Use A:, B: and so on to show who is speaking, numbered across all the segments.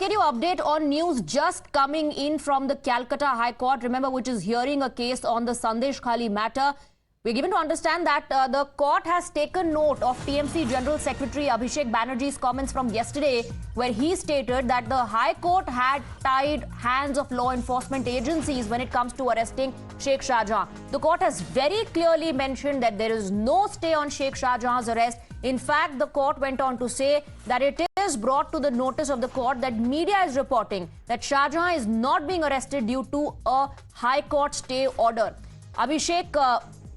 A: can you update on news just coming in from the Calcutta High Court, remember, which is hearing a case on the Sandesh Khali matter? We're given to understand that the court has taken note of TMC General Secretary Abhishek Banerjee's comments from yesterday, where he stated that the High Court had tied hands of law enforcement agencies when it comes to arresting Sheikh Shahjahan. The court has very clearly mentioned that there is no stay on Sheikh Shahjahan's arrest. In fact, the court went on to say that it is brought to the notice of the court that media is reporting that Shahjahan is not being arrested due to a High Court stay order. Abhishek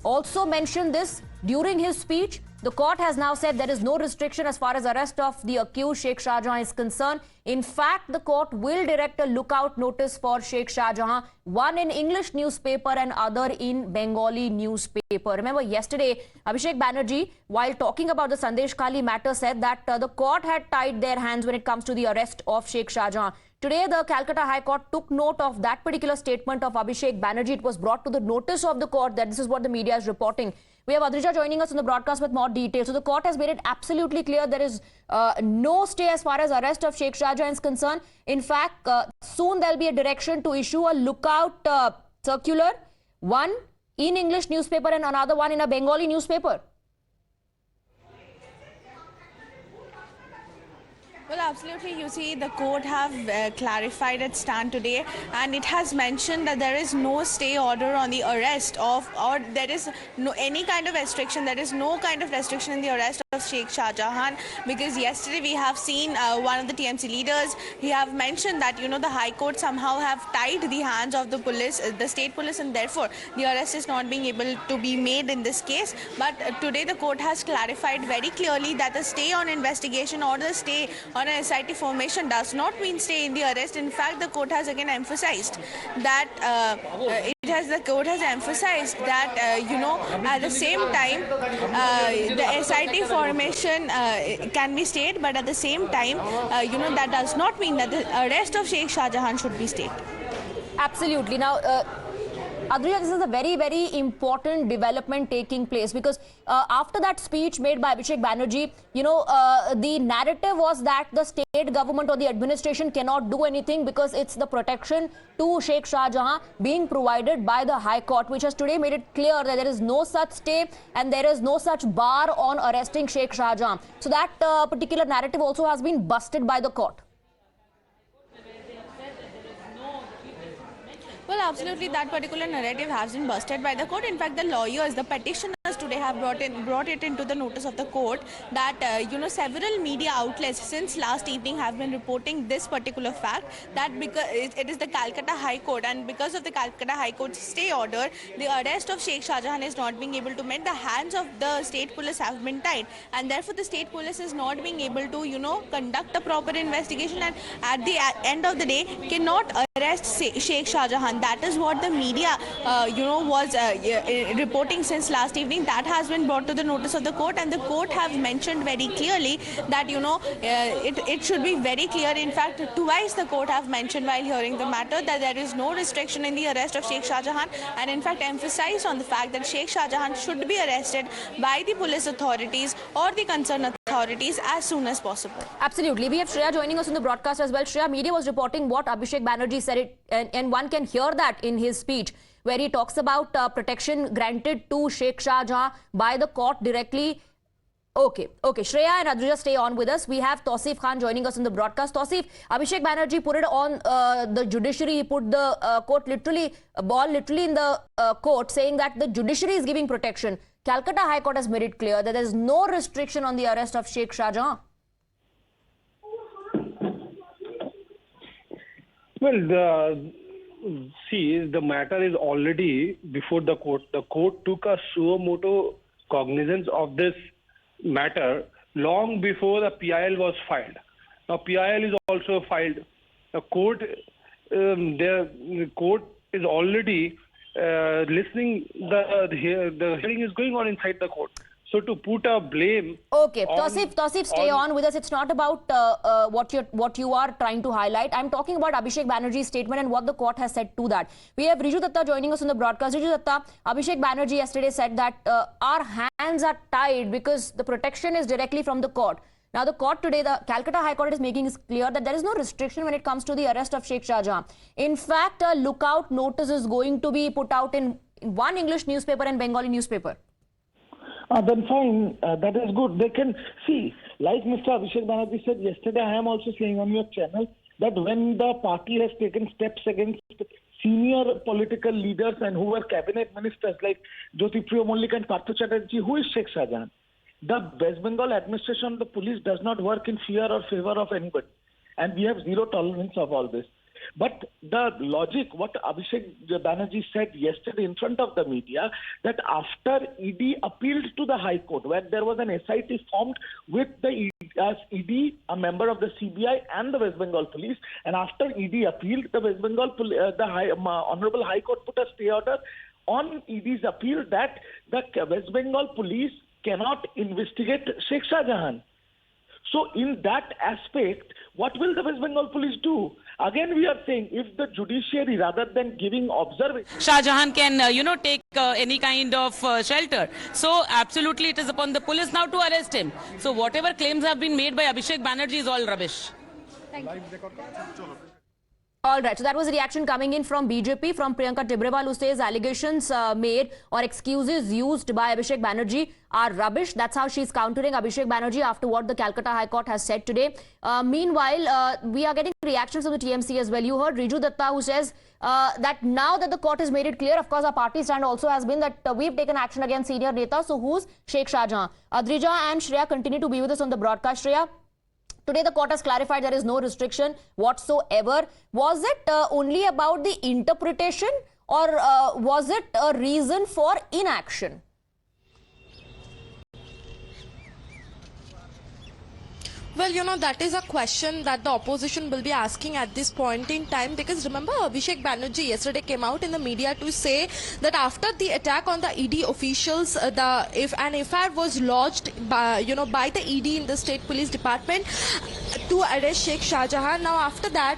A: also mentioned this during his speech. The court has now said there is no restriction as far as arrest of the accused Sheikh Shahjahan is concerned. In fact, the court will direct a lookout notice for Sheikh Shahjahan, one in English newspaper and other in Bengali newspaper. Remember, yesterday, Abhishek Banerjee, while talking about the Sandesh Khali matter, said that the court had tied their hands when it comes to the arrest of Sheikh Shahjahan. Today, the Calcutta High Court took note of that particular statement of Abhishek Banerjee. It was brought to the notice of the court that this is what the media is reporting. We have Adrija joining us on the broadcast with more details. So the court has made it absolutely clear there is no stay as far as arrest of Sheikh Shahjahan is concerned. In fact, soon there will be a direction to issue a lookout circular, one in English newspaper and another one in a Bengali newspaper.
B: Well, absolutely. You see, the court have clarified its stand today, and it has mentioned that there is no stay order on the arrest of, or there is no any kind of restriction. There is no kind of restriction in the arrest of Sheikh Shahjahan, because yesterday we have seen one of the TMC leaders. He have mentioned that the High Court somehow have tied the hands of the police, the state police, and therefore the arrest is not being able to be made in this case. But today the court has clarified very clearly that the stay on investigation or the stay on an SIT formation does not mean stay in the arrest. In fact, the court has again emphasized that the court has emphasized that at the same time the SIT formation can be stayed, but at the same time that does not mean that the arrest of Sheikh Shahjahan should be stayed.
A: Absolutely. Now, Adrija, this is a very, very important development taking place, because after that speech made by Abhishek Banerjee, the narrative was that the state government or the administration cannot do anything because it's the protection to Sheikh Shahjahan being provided by the High Court, which has today made it clear that there is no such stay and there is no such bar on arresting Sheikh Shahjahan. So that particular narrative also has been busted by the court.
B: Well, absolutely, that particular narrative has been busted by the court. In fact, the lawyers, the petitioners today have brought it into the notice of the court that several media outlets since last evening have been reporting this particular fact, that because it is the Calcutta High Court, and because of the Calcutta High Court's stay order, the arrest of Sheikh Shahjahan is not being able to met. The hands of the state police have been tied, and therefore the state police is not being able to conduct a proper investigation, and at the end of the day cannot arrest Sheikh Shahjahan. That is what the media was reporting since last evening. That has been brought to the notice of the court, and the court have mentioned very clearly that it should be very clear. In fact, twice the court have mentioned while hearing the matter that there is no restriction in the arrest of Sheikh Shahjahan, and in fact emphasized on the fact that Sheikh Shahjahan should be arrested by the police authorities or the concerned authorities as soon as possible.
A: Absolutely. We have Shreya joining us on the broadcast as well. Shreya, media was reporting what Abhishek Banerjee said, and one can hear that in his speech, where he talks about protection granted to Sheikh Shahjahan by the court directly. Okay. Shreya and Adrija, stay on with us. We have Tausif Khan joining us on the broadcast. Tausif, Abhishek Banerjee put it on the judiciary. He put the ball literally in the court, saying that the judiciary is giving protection. Calcutta High Court has made it clear that there is no restriction on the arrest of Sheikh Shahjahan.
C: Well, the matter is already before the court. The court took a suo motu cognizance of this matter long before the PIL was filed. Now, PIL is also filed. The court, the court is already listening. The hearing is going on inside the court. So to put a blame.
A: Okay, Tausif, stay on with us. It's not about what you are trying to highlight. I'm talking about Abhishek Banerjee's statement and what the court has said to that. We have Riju Datta joining us on the broadcast. Riju Datta, Abhishek Banerjee yesterday said that our hands are tied because the protection is directly from the court. Now, the court today, the Calcutta High Court is making it clear that there is no restriction when it comes to the arrest of Sheikh Shahjahan. In fact, a lookout notice is going to be put out in one English newspaper and Bengali newspaper.
D: Then fine, that is good. They can see, like Mr. Abhishek Banerjee said yesterday, I am also saying on your channel that when the party has taken steps against senior political leaders and who were cabinet ministers like Jyotipriya Mallik and Partha Chatterjee, who is Sheikh Shahjahan? The West Bengal administration, the police does not work in fear or favor of anybody. And we have zero tolerance of all this. But the logic, what Abhishek Banerjee said yesterday in front of the media, that after ED appealed to the High Court, where there was an SIT formed with the ED, a member of the CBI and the West Bengal Police, and after ED appealed, the West Bengal, Honorable High Court put a stay order on ED's appeal that the West Bengal Police cannot investigate Sheikh Shahjahan. So in that aspect, what will the West Bengal Police do? Again, we are saying if the judiciary, rather than giving observation,
E: Shahjahan can, take any kind of shelter. So absolutely it is upon the police now to arrest him. So whatever claims have been made by Abhishek Banerjee is all rubbish.
A: Thank you. All right, so that was a reaction coming in from BJP, from Priyanka Tibrewal, who says allegations made or excuses used by Abhishek Banerjee are rubbish. That's how she's countering Abhishek Banerjee after what the Calcutta High Court has said today. Meanwhile, we are getting reactions from the TMC as well. You heard Riju Datta, who says that now that the court has made it clear, of course, our party stand also has been that we've taken action against senior Neta. So who's Sheikh Shahjahan? Adrija and Shreya continue to be with us on the broadcast. Shreya, today, the court has clarified there is no restriction whatsoever. Was it only about the interpretation, or was it a reason for inaction?
F: Well, that is a question that the opposition will be asking at this point in time, because remember, Abhishek Banerjee yesterday came out in the media to say that after the attack on the ED officials, if an FIR was lodged by the ED in the State Police Department to arrest Sheikh Shahjahan. Now after that,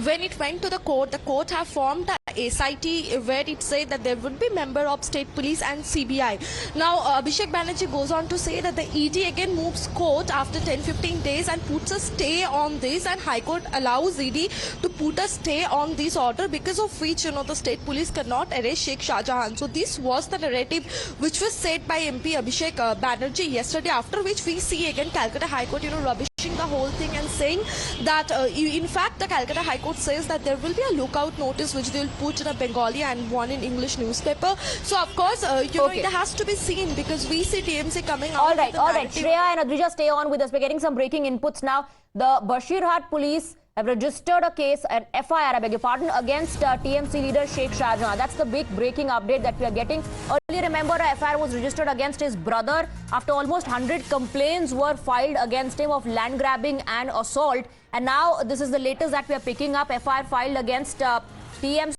F: when it went to the court have formed a SIT where it said that there would be member of state police and CBI. Now Abhishek Banerjee goes on to say that the ED again moves court after 10-15 days and puts a stay on this, and High Court allows ED to put a stay on this order, because of which the state police cannot arrest Sheikh Shahjahan. So this was the narrative which was said by MP Abhishek Banerjee yesterday, after which we see again Calcutta High Court rubbishing the whole thing and saying that in fact the Calcutta High Court says that there will be a lookout notice which they will put in a Bengali and one in English newspaper. So of course it has to be seen, because we see TMC coming out.
A: All right. Shreya and Adrija, stay on with us. We're getting some breaking inputs now. The Bashirhat police have registered a case, an FIR, I beg your pardon, against TMC leader Sheikh Shahjahan. That's the big breaking update that we are getting. Earlier, remember, a FIR was registered against his brother after almost 100 complaints were filed against him of land grabbing and assault. And now this is the latest that we are picking up. FIR filed against TMC